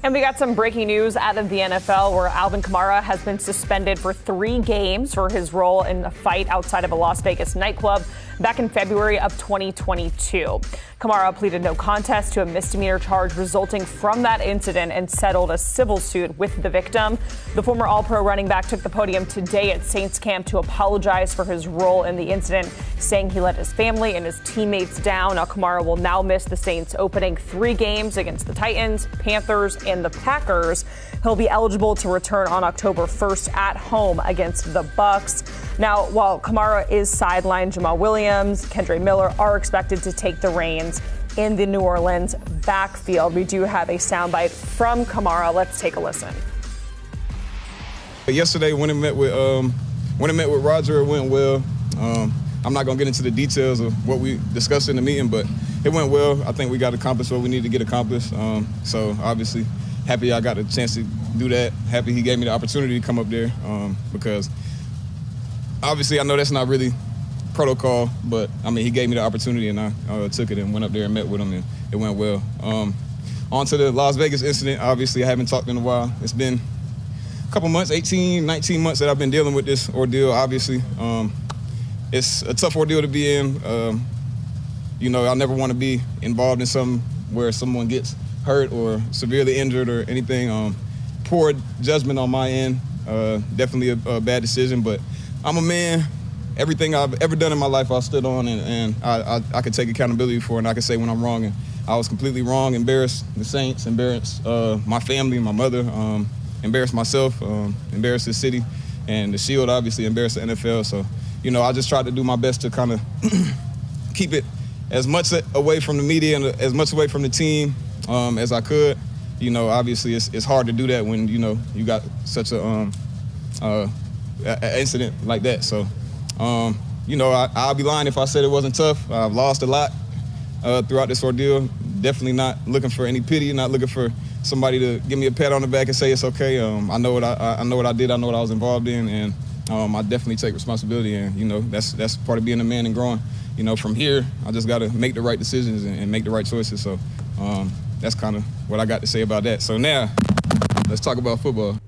And we got some breaking news out of the NFL where Alvin Kamara has been suspended for 3 games for his role in a fight outside of a Las Vegas nightclub back in February of 2022. Kamara pleaded no contest to a misdemeanor charge resulting from that incident and settled a civil suit with the victim. The former All-Pro running back took the podium today at Saints camp to apologize for his role in the incident, saying he let his family and his teammates down. Now Kamara will now miss the Saints' opening 3 games against the Titans, Panthers, and the Packers. He'll be eligible to return on October 1st at home against the Bucs. Now, while Kamara is sidelined, Jamal Williams, Kendre Miller are expected to take the reins in the New Orleans backfield. We do have a soundbite from Kamara. Let's take a listen. Yesterday, when it met with Roger, it went well. I'm not going to get into the details of what we discussed in the meeting, but it went well. I think we got accomplished what we need to get accomplished. So obviously, happy I got a chance to do that. Happy he gave me the opportunity to come up there because obviously I know that's not really protocol, but I mean, he gave me the opportunity and I took it and went up there and met with him and it went well. On to the Las Vegas incident. Obviously, I haven't talked in a while. It's been a couple months, 18, 19 months that I've been dealing with this ordeal, obviously. It's a tough ordeal to be in. I never want to be involved in something where someone gets hurt or severely injured or anything. Poor judgment on my end. Definitely a bad decision, but I'm a man. Everything I've ever done in my life, I stood on, and I could take accountability for it, and I could say when I'm wrong. And I was completely wrong, embarrassed the Saints, embarrassed my family, my mother, embarrassed myself, embarrassed the city, and the Shield, obviously, embarrassed the NFL. So, I just tried to do my best to kind of keep it as much away from the media and as much away from the team as I could. Obviously, it's hard to do that when, you got such a incident like that. So, I'll be lying if I said it wasn't tough. I've lost a lot throughout this ordeal. Definitely not looking for any pity, not looking for somebody to give me a pat on the back and say it's okay. I know what I did. I know what I was involved in, and I definitely take responsibility. And that's part of being a man and growing. From here, I just got to make the right decisions and make the right choices. So that's kind of what I got to say about that. So now, let's talk about football.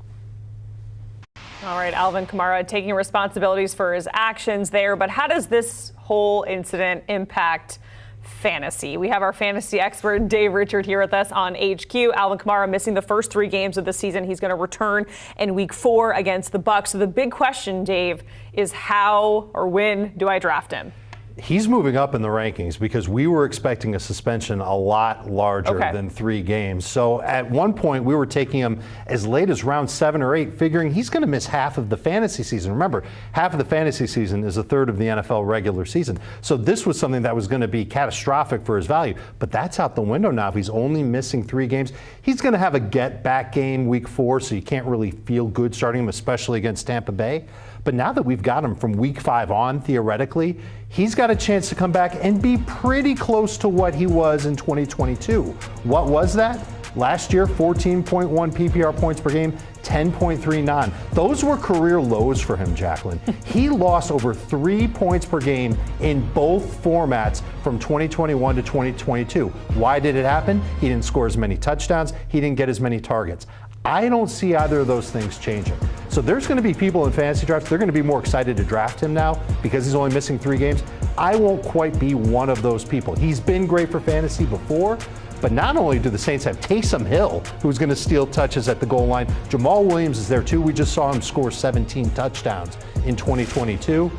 All right, Alvin Kamara taking responsibilities for his actions there. But how does this whole incident impact fantasy? We have our fantasy expert, Dave Richard, here with us on HQ. Alvin Kamara missing the first 3 games of the season. He's going to return in week 4 against the Bucs. So the big question, Dave, is how or when do I draft him? He's moving up in the rankings because we were expecting a suspension a lot larger than 3 games. So at one point we were taking him as late as round 7 or 8, figuring he's going to miss half of the fantasy season. Remember, half of the fantasy season is a third of the NFL regular season. So this was something that was going to be catastrophic for his value. But that's out the window now. If he's only missing 3 games, he's going to have a get-back game week 4, so you can't really feel good starting him, especially against Tampa Bay. But now that we've got him from week 5 on, theoretically, he's got a chance to come back and be pretty close to what he was in 2022. What was that? Last year, 14.1 PPR points per game, 10.39. Those were career lows for him, Jacqueline. He lost over 3 points per game in both formats from 2021 to 2022. Why did it happen? He didn't score as many touchdowns. He didn't get as many targets. I don't see either of those things changing. So there's going to be people in fantasy drafts, they're going to be more excited to draft him now because he's only missing 3 games. I won't quite be one of those people. He's been great for fantasy before, but not only do the Saints have Taysom Hill, who's going to steal touches at the goal line, Jamal Williams is there too. We just saw him score 17 touchdowns in 2022.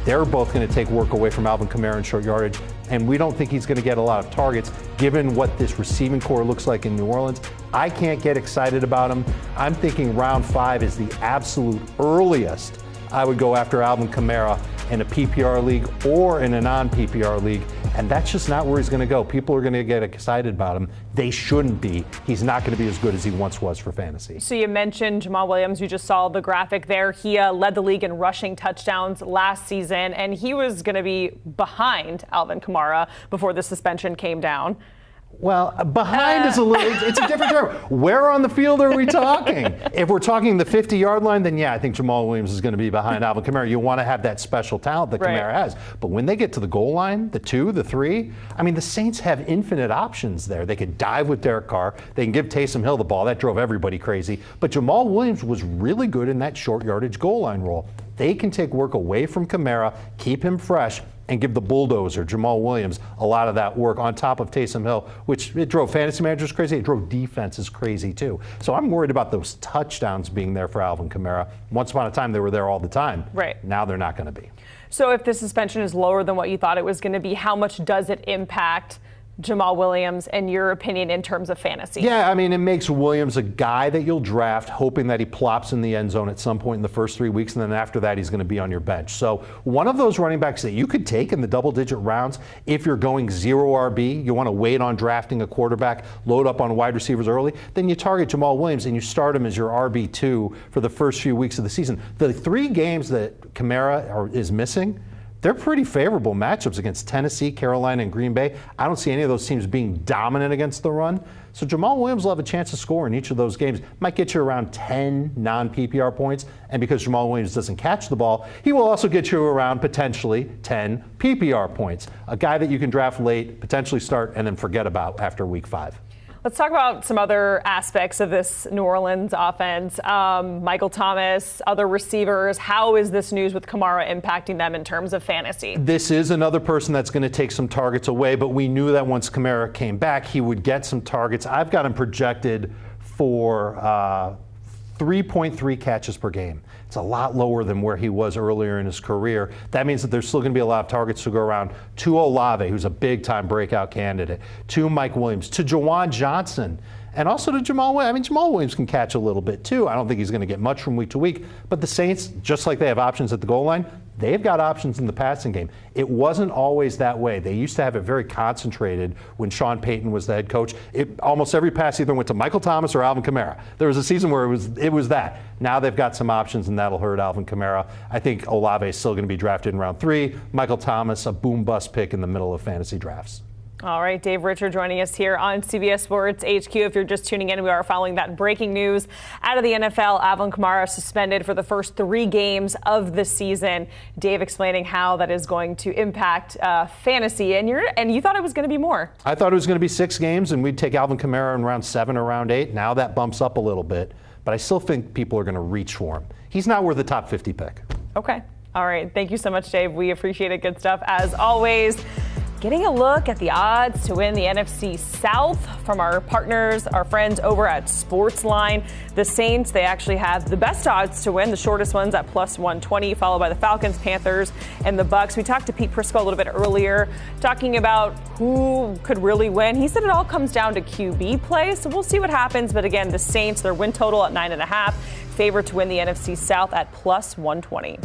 They're both going to take work away from Alvin Kamara in short yardage, and we don't think he's going to get a lot of targets given what this receiving core looks like in New Orleans. I can't get excited about him. I'm thinking round 5 is the absolute earliest I would go after Alvin Kamara in a PPR league or in a non-PPR league, and that's just not where he's going to go. People are going to get excited about him. They shouldn't be. He's not going to be as good as he once was for fantasy. So you mentioned Jamal Williams. You just saw the graphic there. He led the league in rushing touchdowns last season, and he was going to be behind Alvin Kamara before the suspension came down. Well, behind is a little, it's a different term. Where on the field are we talking? If we're talking the 50-yard line, then yeah, I think Jamal Williams is going to be behind Alvin Kamara. You want to have that special talent that Kamara has. But when they get to the goal line, the 2, the 3, I mean, the Saints have infinite options there. They could dive with Derek Carr. They can give Taysom Hill the ball. That drove everybody crazy. But Jamal Williams was really good in that short yardage goal line role. They can take work away from Kamara, keep him fresh, and give the bulldozer, Jamal Williams, a lot of that work on top of Taysom Hill, which it drove fantasy managers crazy. It drove defenses crazy, too. So I'm worried about those touchdowns being there for Alvin Kamara. Once upon a time, they were there all the time. Right. Now they're not going to be. So if the suspension is lower than what you thought it was going to be, how much does it impact Jamal Williams, in your opinion, in terms of fantasy? Yeah, I mean, it makes Williams a guy that you'll draft, hoping that he plops in the end zone at some point in the first 3 weeks, and then after that, he's going to be on your bench. So one of those running backs that you could take in the double-digit rounds if you're going 0 RB, you want to wait on drafting a quarterback, load up on wide receivers early, then you target Jamal Williams and you start him as your RB2 for the first few weeks of the season. The 3 games that Kamara is missing, they're pretty favorable matchups against Tennessee, Carolina, and Green Bay. I don't see any of those teams being dominant against the run. So Jamal Williams will have a chance to score in each of those games. Might get you around 10 non-PPR points. And because Jamal Williams doesn't catch the ball, he will also get you around potentially 10 PPR points. A guy that you can draft late, potentially start, and then forget about after week 5. Let's talk about some other aspects of this New Orleans offense. Michael Thomas, other receivers. How is this news with Kamara impacting them in terms of fantasy? This is another person that's going to take some targets away, but we knew that once Kamara came back, he would get some targets. I've got him projected for 3.3 catches per game. It's a lot lower than where he was earlier in his career. That means that there's still going to be a lot of targets to go around to Olave, who's a big-time breakout candidate, to Mike Williams, to Juwan Johnson, and also to Jamal Williams. I mean, Jamal Williams can catch a little bit, too. I don't think he's going to get much from week to week. But the Saints, just like they have options at the goal line, they've got options in the passing game. It wasn't always that way. They used to have it very concentrated when Sean Payton was the head coach. Almost every pass either went to Michael Thomas or Alvin Kamara. There was a season where it was that. Now they've got some options, and that'll hurt Alvin Kamara. I think Olave is still going to be drafted in round 3. Michael Thomas, a boom-bust pick in the middle of fantasy drafts. All right, Dave Richard joining us here on CBS Sports HQ. If you're just tuning in, we are following that breaking news out of the NFL. Alvin Kamara suspended for the first 3 games of the season. Dave explaining how that is going to impact fantasy, and you thought it was going to be more. I thought it was going to be 6 games, and we'd take Alvin Kamara in round 7 or round 8. Now that bumps up a little bit, but I still think people are going to reach for him. He's not worth the top 50 pick. Okay. All right. Thank you so much, Dave. We appreciate it. Good stuff as always. Getting a look at the odds to win the NFC South from our partners, our friends over at Sportsline. The Saints, they actually have the best odds to win, the shortest ones at plus 120, followed by the Falcons, Panthers, and the Bucks. We talked to Pete Prisco a little bit earlier, talking about who could really win. He said it all comes down to QB play, so we'll see what happens. But again, the Saints, their win total at 9.5, favored to win the NFC South at plus 120.